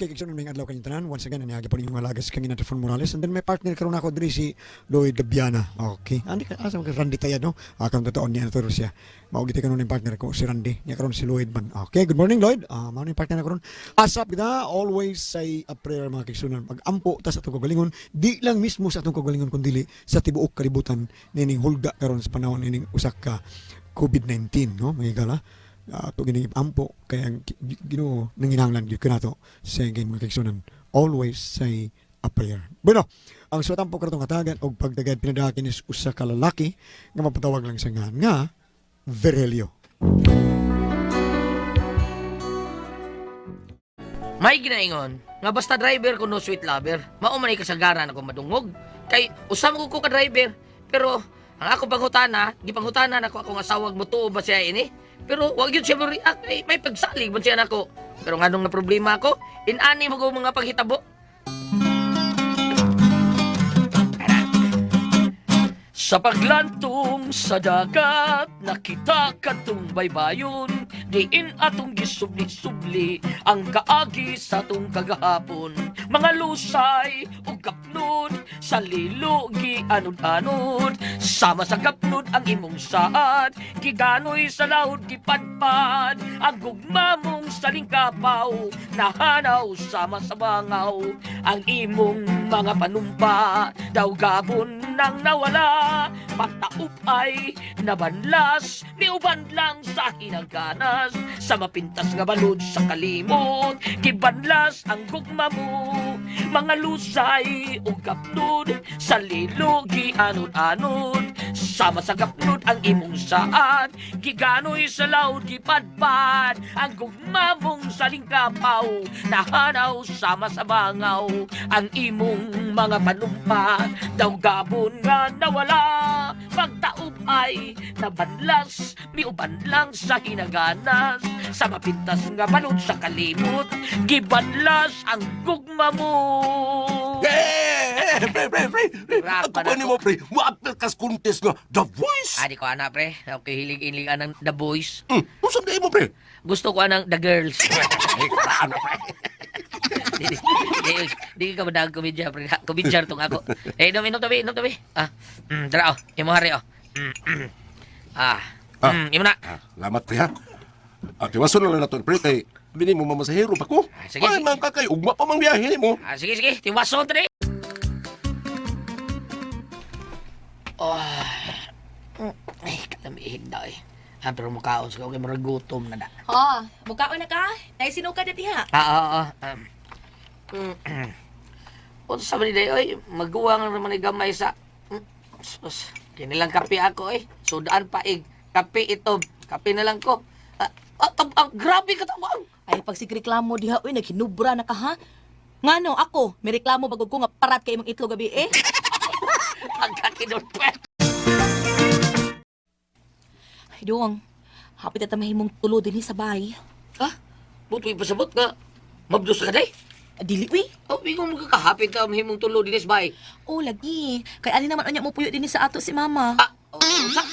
Okay, kiksunod may adlaw kanyang tanan. Once again, aniagi po rin yung malagas kang Inatafon Morales. And then may partner karon ako diri si Lloyd Gabiana. Okay. Andi ka asa ka Randy Tayad no? Akang totoo niya na siya. Maugit ka nun yung partner ko si Randy. Niya karon si Lloyd man. Okay, good morning Lloyd. Mao ni partner ko ron. Asap kita always say a prayer mga kiksunan. Pag-ampo ta sa atong kagalingon, di lang mismo sa atong kagalingon kundi sa tibuok kalibutan nining hulga karon sa panahon nining usak ka COVID-19 no? Mga gala. Ito ginigip ampo kaya Ginoo nanginahanglan gyud kanato sa mga kaigsunan always say a prayer. Bueno, ang suwatan po kartong katagan og pagdagad pinadakin is usa ka lalaki nga mapatawag lang sa nga Virelio. May ginaingon nga basta driver ko no sweet lover, mao man ay kasagaran ako madungog. Kay usam ko ka driver, pero ang ako gipanghutana nako akong asawag mo tuo ba siya ini? Pero wag yun siya mo-react, may pagsalig man siya nako. Pero nganong na problema ako, inani mo ko mga paghitabo. Sa paglantong sa dagat, nakita katong baybayon, diin atong gisubli-subli ang kaagi sa atong kagahapon. Mga lusay o kapnod, sa lilo gianod-anod, sama sa kapnod ang imong saad, giganoy sa laod gipadpad, ang gugma mong salingkapaw, nahanaw sama sa bangaw, ang imong mga panumpa, daw gabon nang nawala, pagtaup ay nabanlas, niuban lang sa hinaganas, sa mapintas nga balod sa kalimot, gibanlas ang gugma mo, mga lusay o kapnod, sa lilo gianod-anod, sama sa kapnod ang imong saad, giganoy sa laod gipadpad, ang gugma mong salingkapaw, nahanaw sama sa bangaw, ang imong mga panumpa, daw gabon nga nawala, pagtaob ay nabanlas, miuban lang sa hinaganas, sa mapintas nga balod sa kalimot, gibanlas ang gugma mo. Pre. Rap Ato na ba ni to. mo, pre? Muapil kas contest nga The Voice. Adi ko ana pre, okay hilig-hilig anang The Boys. Usap na mo, pre. Gusto ko anang The Girls. Ay, karaan, pre. Di ka ba komedya pre? Komedya tong ako. Inom tabi. Dara imo hari imo na. Lamat, pre, ha? Tiwason lang na nato, pre, kay bini mo mamasahero pa ko. Sige, Ay, sige. mga kakay, ugma pa mang biyahe mo. Sige, tiwason tadi. Ay, kalamihig na eh. Pero makaon sa kay murag gutom na da. Bukaon na ka? Naisinuka na diha. Unsa sa ni oy, maguwang naman ni gamay sa sus, kinilang kape ako eh. Sudaan paig. Kape ito. Kape na lang ko. Grabe ka tawag. Ay, pag sigreklamo diha, uy, naghinubra na ka, ha? Ngano, ako, may reklamo bagog ko nga parat kay imong itlog gabi, eh? Pagkakinulpet. Ay, dong, hapit na mahimong tulo din sa bahay. Ha? Butoy pasabot nga. Mabdos ka day. Dili, uy. Hindi ko magkakahapit ka mahimong tulo din sa bay. Oh, lagi. Kay ani naman anya mo puyo din sa ato si mama. Sa?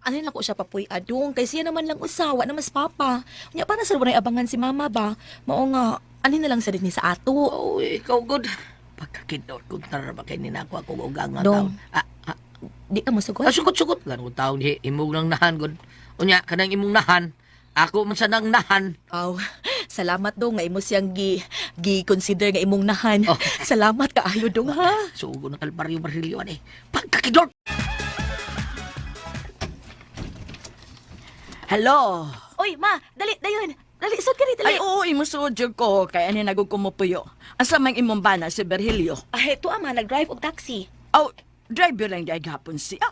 Ano lang ko siya papuy adong, kay siya naman lang usawa na mas papa. Nya para sa runay abangan si mama ba? Mao nga, ani na lang sa din sa ato. Oh, ikaw good. Pagkakinot ko taraba kay ninako ako ugang nga Dong. taon. Di ka masugot. Sugot-sugot lang ko taon di imong nang nahan good. Unya kanang imong nahan. Ako man sa nang nahan. Aw, salamat dong nga imo siyang gi-consider nga imong nahan. Oh. Salamat kaayo dong ha. Sugo na kalbaryo-baryo eh. Pagkakinot. Hello? Oy, ma, dali, dayon. Dali, sud ka Ay, dali. oo, imusudyo ko. Kaya ani nagugkumupuyo. Asa mang imong bana si Berhelio? Ay, ito ama, nag-drive og taxi. Oh, driver lang di gapon siya.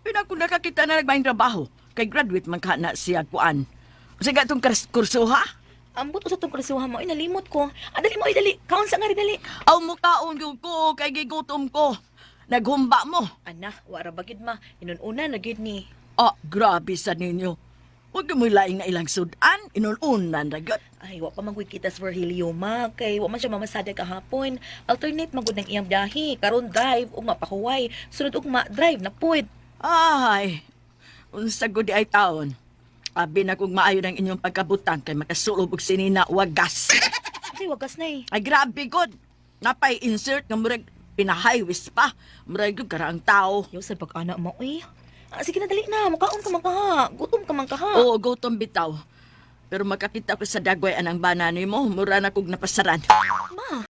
Pina ko nakakita na nagmaing trabaho. Kay graduate man ka na siya kuan. Sige itong kurso ha? Ambot sa tong kursuhan mo, inalimot ko. Dali mo, dali. Kaon sa nga rin, dali. Aw mukaon yung ko, kay gigutom ko. Naghumba mo. Ana, wara bagid ma. Inununa na gid ni. Ah, grabe sa ninyo. Huwag mo laing na ilang sudan, inununan na gud. Ay, wa pa magwid kita sa Virgilio, ma. Kay wa man siya mamasada kahapon. Alternate magud ng iyang biyahe. Karon drive, ugma pahuway. Sunod ugma, drive na puwid. Ay, unsa gud ay taon. Abi na kung maayo ng inyong pagkabutang kay makasulog og sinina wagas. Kasi wagas na eh. Ay, grabe god. Napay insert nga murag pinahighways pa. Murag yung karang tao. Yo, sa pag-anak mo, eh. Sige na, dali na. Makaon ka man ka ha. Gutom ka man ka ha. Oo, gutom bitaw. Pero makakita ko sa dagway anang banani mo, mura na kog napasaran. Ma,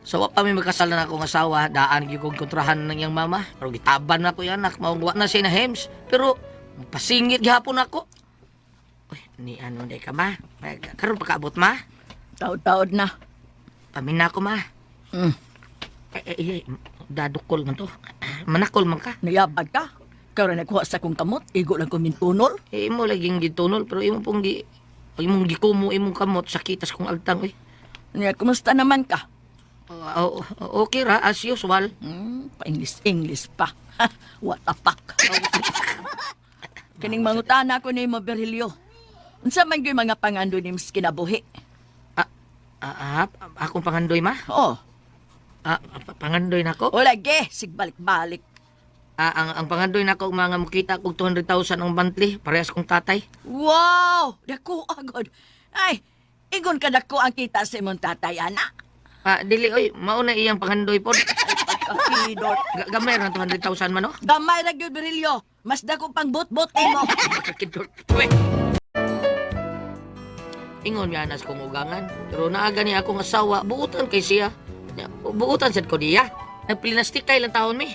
So, wa pa may magkasal na akong asawa, daan gyud kong kontrahan ng iyang mama. Pero gitaban na ko yan, anak, maungwa na siya na hems. Pero, pasingit gihapon ako. Uy, ni ano na ka, ma? Karoon pa kaabot, ma? Taod-taod na. Pamin na ako, ma. Mm. Dadukol man to. Manakol man ka. Nayabag ka. Karon nagkuha sa kong kamot, igo lang ko mintunol. Imo laging gitunol, pero imo pong imong gikumo, imong kamot, sakitas kong altang, uy. Niya, kumusta naman ka? Okay ra, as usual. Pa-English pa. What a fuck. Kining mangutana ko ni mo, Berhelio. Unsa man gyud mga pangando ni mas kinabuhi? Akong pangandoy, ma? Oh, Pangandoy na ko? wala ge, sigbalik-balik. Ang pangandoy na ko, mga mukita kong 200,000 ang monthly, parehas kong tatay. Wow! Dako agad. Ay, igon ka dako ang kita sa imong tatay, ana. Dili, oy, mauna iyang pangandoy po. Kakidot. Gamay ra 200,000 man, no? Gamay ra gyud, Berhelio. Mas dako pang bot-bot mo. Kakidot. Ingon nga nas kong ugangan. Pero naaga niya akong asawa, buutan kay siya. Buutan sad ko diya. Nagplinastik kay lang taon mi.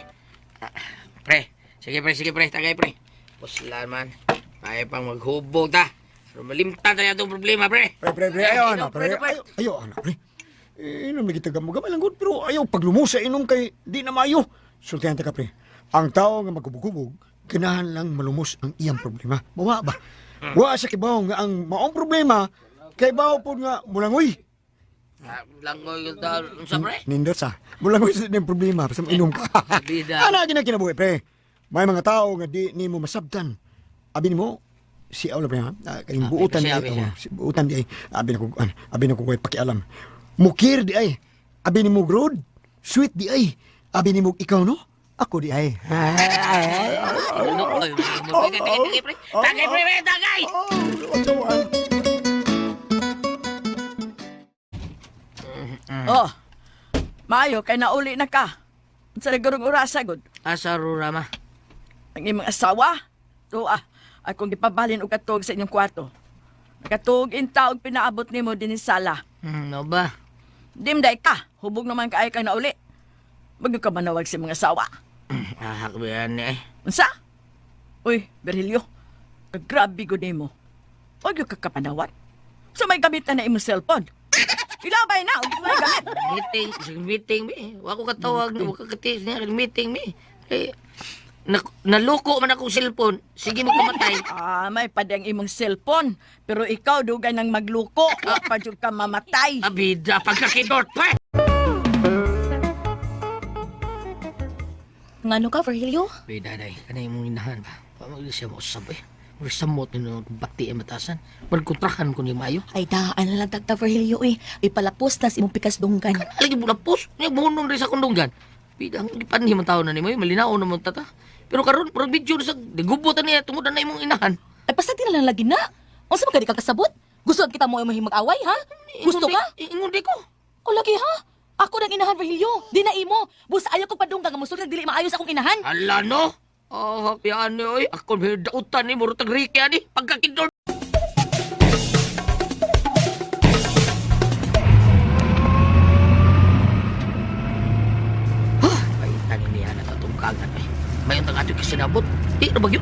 Pre, sige pre, tagay pre. Puslan man. Kaya pang maghubog ta. Pero malimtan tayo itong problema, pre. Pre, ayaw, Inom, anak, pre. pre. Ayaw, anak, pre. Inom na kita gamay lang good, pero ayaw paglumusa inom kay di na mayo. Sultihan ta ka, pre. Ang tao nga magkubog-kubog, ganahan lang malumos ang iyang problema. Bawa ba? Wa sa kibaw nga ang maong problema, kay bawo po nga mulangoy. Langoy yung tao. Unsa, pre? Nindot sa. Mulangoy sa iyang problema, basta inom ka. Bida. Ana kinabuhi, pre. May mga tao nga di ni mo masabtan. Abi mo, si Aula pre ha? Kayong buutan di siya, abi ay. siya. Si buutan di ay. Abi na ko pakialam. Mukir di ay. Abi ni mo grod. Sweet di ay. Abi ni mo ikaw no? Ako di ay. Ano? Tagay, pre. Tagay! Oh. Maayo kay nauli na ka. Unsa nagurong orasa gud? Asa rurama. Ang imong asawa? To akong gipabalin og katog sa inyong kwarto. Katog inta og pinaabot nimo dinhi sa sala. No ba? Dimday ka, hubog naman kaay ka na uli. Bago ka manawag sa mga asawa. Ahak ba yan eh. Unsa? Uy, Berhelio, grabe ko nimo. Huwag yung kakapanawag. So may gamitan na imong cellphone. Ilabay na, huwag may gamit. Meeting mi. Wako katawag na, wako katis niya, meeting mi. Eh, naluko man akong cellphone. Sige mo kamatay. May padang imong cellphone. Pero ikaw dugay nang magluko. Padyo ka mamatay. Abida, pagkakidot pa. ngano ka, Virgilio? Bida, day. Kanay mong inahan ba? Pamagli siya mo sabay. Samot nino bati ang matasan. Magkontrahan ko ni Mayo. Ay, daan na lang tagta, Virgilio eh. Ipalapos na si imong pikas dunggan. Lagi mo lapos. Niya buhunong rin sa kundungan. Bida, ang ipanhi man tao na ni Mayo. Malinaw naman tata. Pero karon parang video na sa nagubutan niya tungod na imong inahan. Ay, pasati na lang lagi na. O sa magkadi ka kasabot? Gusto kita mo yung mag-away, ha? Gusto ka? Ingon di ko. O lagi, ha? Ako nang inahan, Virgilio. Di na imo. Bus, ayaw ko padunggan nga musulog dili maayos akong inahan. Hala no? Oh, yan ni oy. Ako may dautan ni Murutag Ricky ani. Pagkakidot. Paitan niya na tatungkagan ay. Mayon tang ato kisinabot. Di na bagyo.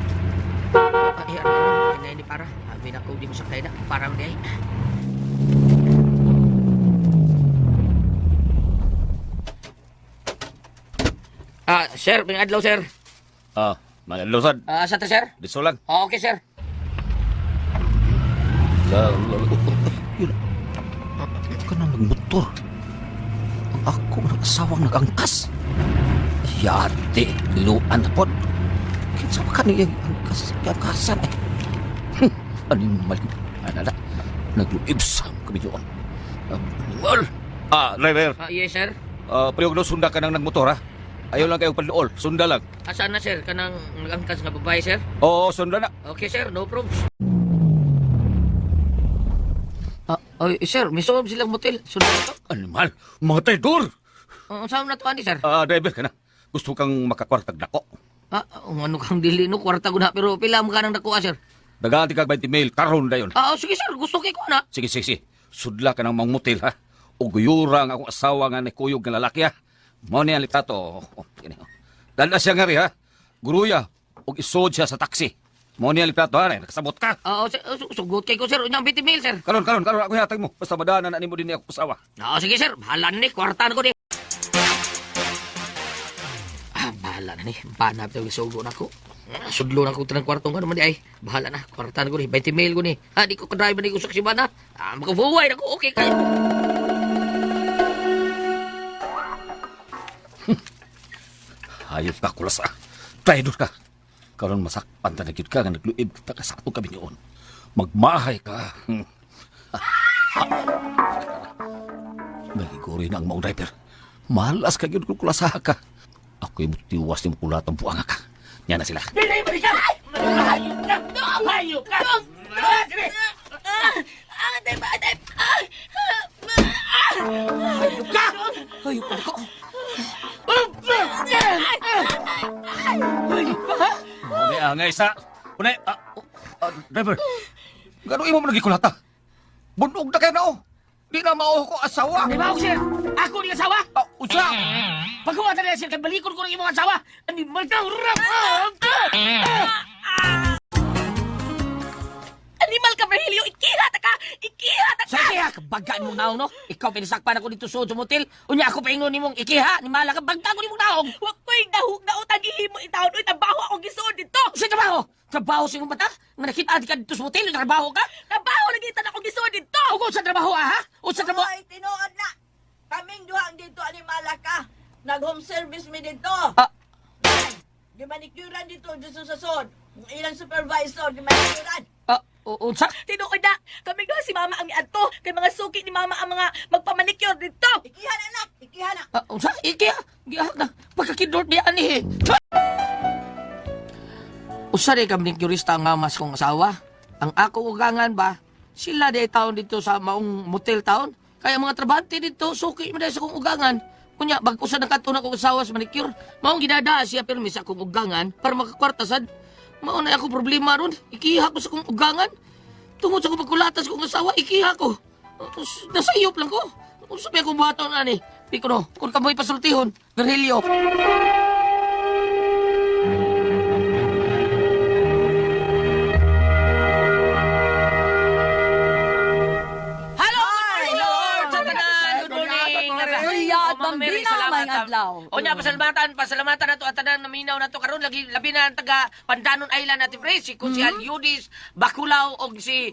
Ay, ano ni para. Amin ako di mo sakay na. Parang di ay. Sir, pingadlaw, sir. Mga lusad, Asa ta, sir? diso lang. Okay, sir. Ka na nagmotor. Ang ako ng asawang nagangkas. Yate, luan na po. Kinsa pa ka niya angkasan eh. Aning mali. Anala, nagluibsam kami doon. Well, driver. Yes, sir. Priyog no, sunda ka nang nagmotor ha. Ayaw lang kayong paluol, sunda lang. Asaan na, sir? Kanang nagangkas nga babae, sir? Oo, sunda na. Okay, sir. No problem. Ay, sir, misuom silang motel. Sunod na to. Animal, mga traidor! Saan na to, ani, sir? Driver ka na. Gusto kang makakwartag nako. Ano kang dili no, kwarta ko na, pero pila mo ka nang nakuha, sir? Daganti kag 20 mil, karon dayon. Sige, sir, gusto kay ko na. Sige, sige, sige. Sudla ka ng mga motel, ha? O guyura ang akong asawa nga nakuyog nga lalaki, ha? Mao niya litrato. Dala siya nga rin, ha? Guruya, o isod siya sa taxi. Mao niya litrato, ha? Nakasabot ka. Sir, sugot kay ko, sir. Unyang 20 mil, sir. Karon, ako hatag mo. Basta madaanan na mo din ako asawa. Sige, sir. Bahala na ni. Kwartaan ko ni. Bahala na ni. Banap daw isugo na ko. Sudlo na ko tanang kwartong ka naman di ay. Bahala na. Kwartaan ko ni. 20 mil ko ni. Di ko kadrive na ko sa ksiban, ha? Makabuhay na ko. Okay kayo. Hayop ka, kulas, ha? Traidor ka. Karon masakpan ta na gyud ka nga nagluib kita ka sa ato kami niyon. Magmahay ka. Maliguri na ang maong driver. Malas ka gyud kung kulasaha ka. Ako'y mutiwas ni mukulat ang buanga ka. Yan na sila. Dili, balikan! Hayop ka! Hayop ka! Hayop ka! Hayop ka ko! May angay sa... Punay, driver. Gano'n imo mo nagikulata? Bunog na kayo na, oh. Di na mao ko asawa. Di ba ako, sir? Ako ni asawa? Usa! Pagkuha na sir, kay balikon ko ng imong asawa. Animal ka! Animal ka, Virgilio! Ikihat ka! Ikihat ka! Sa ikiha, kabagaan mong naong, no? Ikaw pinisakpan ako dito sa motel. Unya ako paingon nimong ikiha. Nimala ka, bagta ko nimong naong. Wa ko'y dahug na utang ihimo itaon. Uy, trabaho akong gisuod dito! Sa trabaho? Trabaho sa imong mata? Nga nakita ka dito sa motel, trabaho ka? Trabaho lagi tan akong gisuod dito! O kung sa trabaho, ha? O sa trabaho? Ay, tinuod na. Kaming duhang dito, animala ka. Nag-home service mi dito. Gimanikuran dito, dito sa sod. Ilang supervisor, gimanikuran. Unsa? Tinuod na! Kami nga si Mama ang iadto. Kay mga suki ni Mama ang mga magpamanicure dito! Ikihan anak, ikihan na. Unsa? Ikiha? Gihak na. Pagkakidort niya ani. Usa rin kami kurista nga mas kong asawa. Ang ako ugangan ba, sila day taon dito sa maong motel taon. Kaya mga trabante dito, suki mo dahil sa kong ugangan. Kunya, bag-usa na katuna kong asawa sa manicure. Maong ginada siya pero sa kong ugangan para makakwartasad. Maong na ako problema ron. Ikiha ko sa kong ugangan. Tungod sa kong pagkulatas kong asawa, ikiha ko. Nasayop lang ko. Kung sabi akong buhaton na ni, Pico no, kung kamoy pasultihon, Virgilio. Onya pasalamatan nato at tanan naminaw nato karon lagi labi na ang taga Pandanon Island natin pre si Kunsihal Yudis Bakulaw og si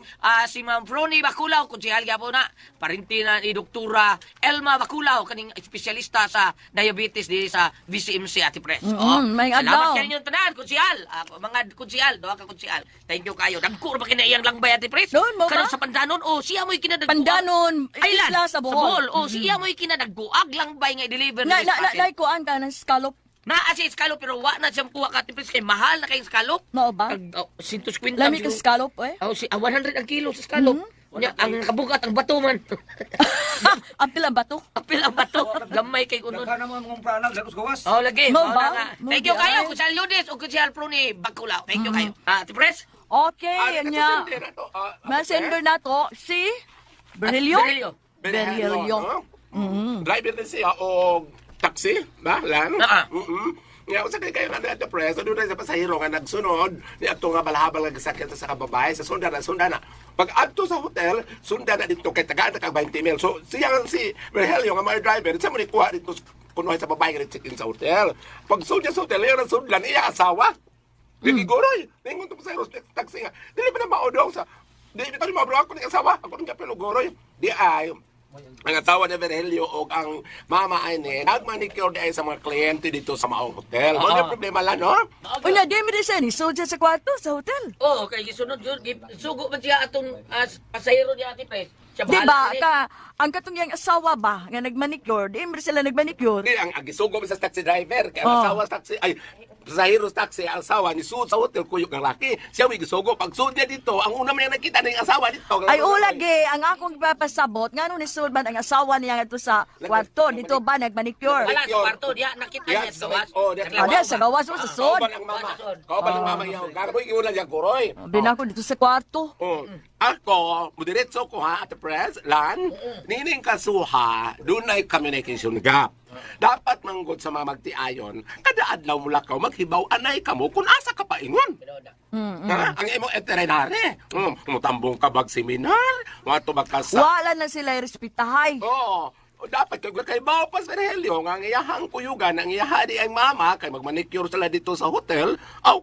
Ma'am Froni Bakulaw kunsihal gyapon na parinti na ni Doktora Elma Bakulaw kaning espesyalista sa diabetes di sa VCMC ati pre. may Salamat adlaw. kayo yung tanan kunsihal. Mga kunsihal, duha ka kunsihal. Thank you kayo. Dagko ba kinaiyang langbay ati pre? Doon mo ba? Karon sa Pandanon siya mo'y kinadagko. Pandanon, Island isla sa Bohol. siya mo'y kinadagguag langbay nga i-deliver Kuan ka ng scallop. Naa si scallop pero wa na siyang kuha ka tipis kay mahal na kay scallop. Mao ba? 150 Lami ka scallop, eh. 100 ang kilo sa scallop. Nya ang kabugat ang bato man. Apil ang bato. Apil ang bato. Gamay kay kuno. Kana mo mong pranag, lalos gawas. Lagi. Mo ba? Na nga. Mo Thank you di kayo ay. kung sa Ludes o kung sa Pruni Bakulaw. Thank you kayo. Tipres? Okay, yan niya. Messenger na to, si Berhelio. Berhelio. Berhelio. Driver na siya o taxi, ba? Lan? Nga, usa kay kayo na press, doon na sa pasahero nga nagsunod, ni ato nga balhabal nga gasakyan sa kababay, sa sundan na. Pag adto sa hotel, sundan na dito kay tagaan na kag 20 mil. So, siya nga si Virgilio nga may driver, sa mo ni kuha dito kunuhay sa babae nga check-in sa hotel. Pag sundan sa hotel, yung sundan, iya asawa. Gigoroy, ningon to pasahero sa taxi nga. Dili pa na maodong sa, dili pa na maodong ako ng asawa, ako ng kapelo goroy. Di ay, ang asawa ni Virgilio o ang mama ay ni nagmanicure di ay sa mga kliyente dito sa maong hotel. Wala problema lang, no? Unya, di mi siya ni Soja sa kwarto sa hotel. Okay, gisunod yun. Sugo man siya atong pasahero niya ati Pres. Siya Di bahala ba, na rin. ang katong yang asawa ba, nga nagmanicure, di mi sila nagmanicure. Ang agisugo sa taxi driver, kaya Oh. asawa sa taxi, ay, pasahiros taxi ang asawa ni Sud sa hotel kuyog ng laki. Siya may gisugo. Pag Sud niya dito, ang una man niya nakita ng asawa dito. Ay ulagi, ang akong ipapasabot ngano ni Sulban ang asawa niya ngadto sa kwarto dito ba nagmanicure. Wala sa kwarto, diya nakita niya sa gawas. Diya sa gawas mo sa sud. Kauban ang mama. Kauban ang mama niya. Garboy, iulan niya kuroy. Binako dito sa kwarto. Ako, mudiretso ko ha, at the press, Lan, nining kasuha, doon ay communication gap. Dapat manggod sa mga magtiayon, kada adlaw mula ka, maghibaw anay ka mo kung asa ka pa ingon. Ha? Ang imong veterinary. Mutambong ka bag seminar, mga tubag ka sa... Wala na sila respetahay. Oo. Dapat kag kay bawo pa sa Relio nga ang iyahang kuyugan, ang iyaha di ang mama, kay magmanicure sila dito sa hotel, aw,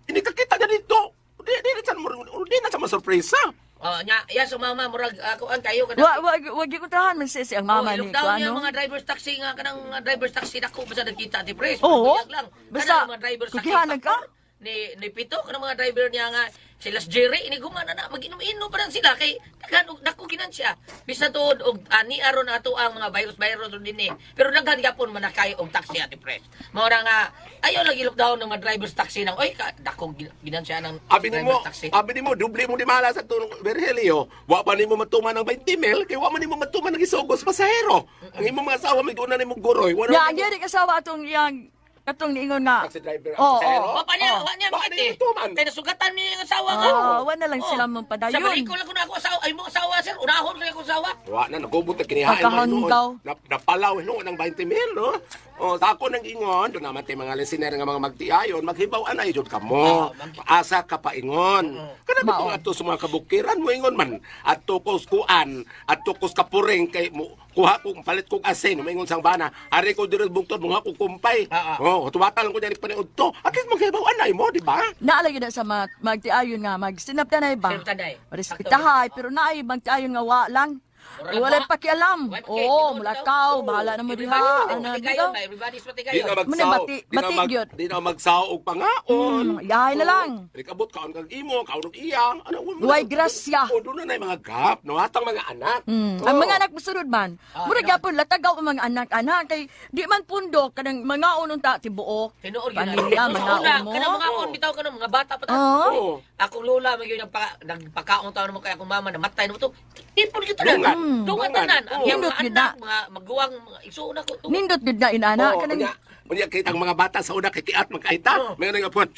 hindi ka kita na dito. Di na sa masurpresa. Oh, nya sumama murag ako ang kayo Wag ko tahan man si ang mama ni ko lockdown niya ano. mga driver's taxi nga kanang driver's taxi dako basta nagkita ti pres. Oo. Lang. Basta, Kanang mga driver's taxi. kukihanan ka? Ni Pito kanang mga driver niya nga sila Jerry ini gumana na maginom-inom pa lang sila kay daghan og dako ginansya. Bisa tuod og ani aron ato ang mga virus din Pero daghan gyapon man nakay og taxi ati pres. Mao ra nga ayaw lagi lockdown ng mga driver's taxi nang oy dako ginansya ng driver's taxi. Abi nimo doble mo di mala sa tunong Virgilio. Wa pa nimo matuman ng 20 mil kay wa man nimo matuman ng isugos pasahero. Ang imong mga asawa may guna nimo guroy. Ya, gyud kasawa atong iyang katong niingon nga. Taxi driver Oo, pasahero. oo. Wa pa niya, wa niya Bakit makiti. niya tuman? Kaya nasugatan niya yung asawa nga. Wala lang sila mong padayon. Sa balik ko lang kung ako asawa, ay mo asawa sir, unahon lang ako asawa. Wa na nagubot na kinihain Pagkahanggaw. Napalaw noon ng 20 mil, no? O, sa ako nang ingon, doon naman tayo mga listener nga mga magtiayon, maghibaw anay jud ka mo. Asa ka pa ingon. Kana ba kung ato sa mga kabukiran mo ingon man, at tukos kuan, at tukos kapuring kay mo kuha kong palit kong asin, maingon sang bana, ari ko dire bukton mga kong kumpay. Oh, tuwatan ko diri paniud to. At least maghibaw anay mo, di ba? Naalagi na sa magtiayon nga magsinap tanay ba? Sir Tanay. Respetahay pero naay magtiayon nga wa lang. Wala pakialam. Oo, mulakaw, bahala na mo diha. Ano dito? Everybody's pati Di na kayo. Muna magsaw. bati gyud. Di na magsaw og pangaon. Yahay na lang. Rikabot kaon kag imo, kaon og iya. Ano Huway grasya. O doon na mga gap, no? Atang mga anak. Ang mga anak musunod man. Mura gyapon latagaw ang mga anak kay di man pundok kanang mga unong ta tibuok. Tinuod yun. Pamilya, mga mo. Kanang mga on, bitaw ka ng mga bata pa ta. Oo. Akong lola, may yun nagpakaong taon naman kaya akong mama, namatay naman ito. Tipon kita Dungan. na. Dungan tanan. Ang iyang Nindot mga yun anak, mga maguwang, mga isuon ako. Nindot gud na inana Oo, kanang unya kitang mga bata sa una kay kiat magkaita. May nga puan.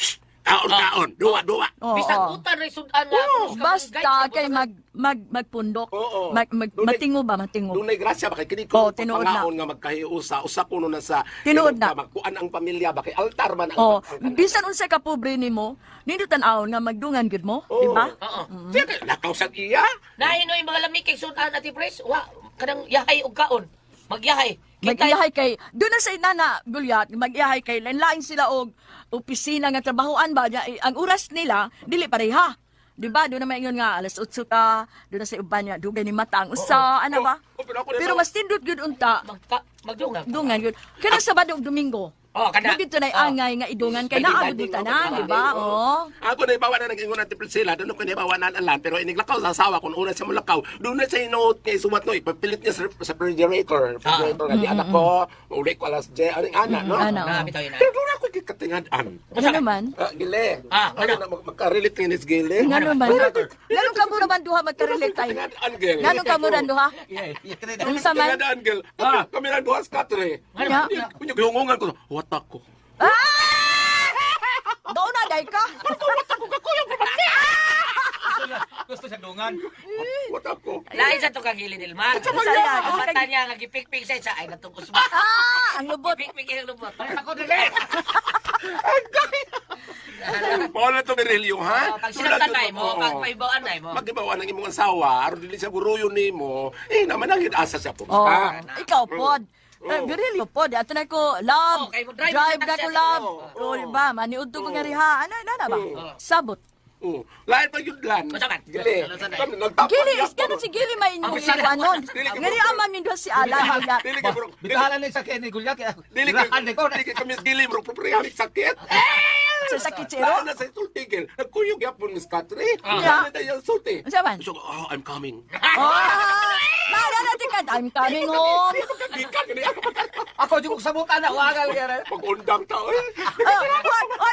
Kaon, duwa. Oo. Bisag utan rin sudan nga. ako, Basta kay magpundok. Oo. Matingo ba matingo. Dunay grasya ba kay kini Oo, ko tinuod na. pangaon nga magkahiusa. Usa kuno na sa Tinuod na. magkuan ang pamilya ba kay altar man Oh, ang bisan unsa ka pobre nimo, nindot tan-awon nga magdungan gud mo, di ba? Oo. Siya kay lakaw sa iya. Nahino yung mga lamig kay sudan at pres. Wa, kanang yahay og kaon. Magyahay. Mag-iyahay kay doon na sa inana Gulyat, mag-iyahay kay lain sila og opisina nga trabahoan ba ang oras nila dili pareha. Di ba? Doon na maingon nga alas 8 ka, doon na sa uban niya dugay ni mata ang usa, ano ba? Pero mas tindot gud unta. Magdungan. Dungan gud. Kana Sabado ug Domingo. Oh, kana. Dito na angay nga idungan kay naabot tanan, di ba? Oh. Ako na ibawa na nag-ingon natin Priscilla, doon ko na ibawa na alam, pero iniglakaw sa asawa kung una siya mulakaw, doon na siya inoot niya isuwat no, ipapilit niya sa refrigerator. Refrigerator nga di anak ko, uli ko alas J, aning anak, no? Ana. Nabitaw yun. Pero doon ako kikatingadaan. Ano naman? Gile. Ano? Na magka-relate ni Nis Gile? Nga naman. Ngano ka mo naman duha magka-relate tayo? Katingadaan, Gile. Ngano ka mo ran duha? Unsa man? Katingadaan, Gile. Kami na duha sa katre. Nga. Kunyag hungungan ko, watak ko. Doon na day ka. Gusto siya dungan. Watak ko. Lain sa to kang Gili Dilma. Saya, Ang mata niya nga gipikpik sa isa ay natungkos ba? Ang lubot. Gipikpik ang lubot. Ako dili. Mao na to Berelio, ha? Pag sinagtanay mo, pag paibawanay mo. Magibawa ng imong asawa, aron dili siya guruyo nimo, naman ang asa siya po. Oh, ikaw pod. Garilyo pod. Ato na ko love. Oh, kay mo drive Drive sa na taxi ko ato. love. Oh, di ba? Maniud to ko nga riha. Ano na ba? Sabot. Lain pa yun lan. Masakan. Gili. Masakan. Kami nagtapos. Gili, is ganun si Gili may inuwanon. Ngari aman min doon si Alan. Gulyat. Dili kay bro. Bitahalan ni sakit ni Gulyat. Dili kay kami gili bro, propriamente sakit. Sa sakit si Ero. Na sa sultigil. Nagkuyog yapon Miss Katri. Yeah. Ano tayo sulti? Unsa man? So, I'm coming. Oh! natin ka. I'm coming home. Kagikan, gini ako. Ako di ko sabutan na, wagal yan. Pag-undang tao eh.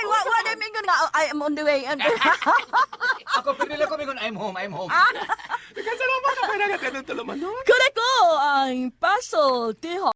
What I mean nga, I am on the way. Ako pinili ko, mingon, I'm home, I'm home. Kasalamat ako na ganun talaman. Correct ko, ang puzzle, tiho.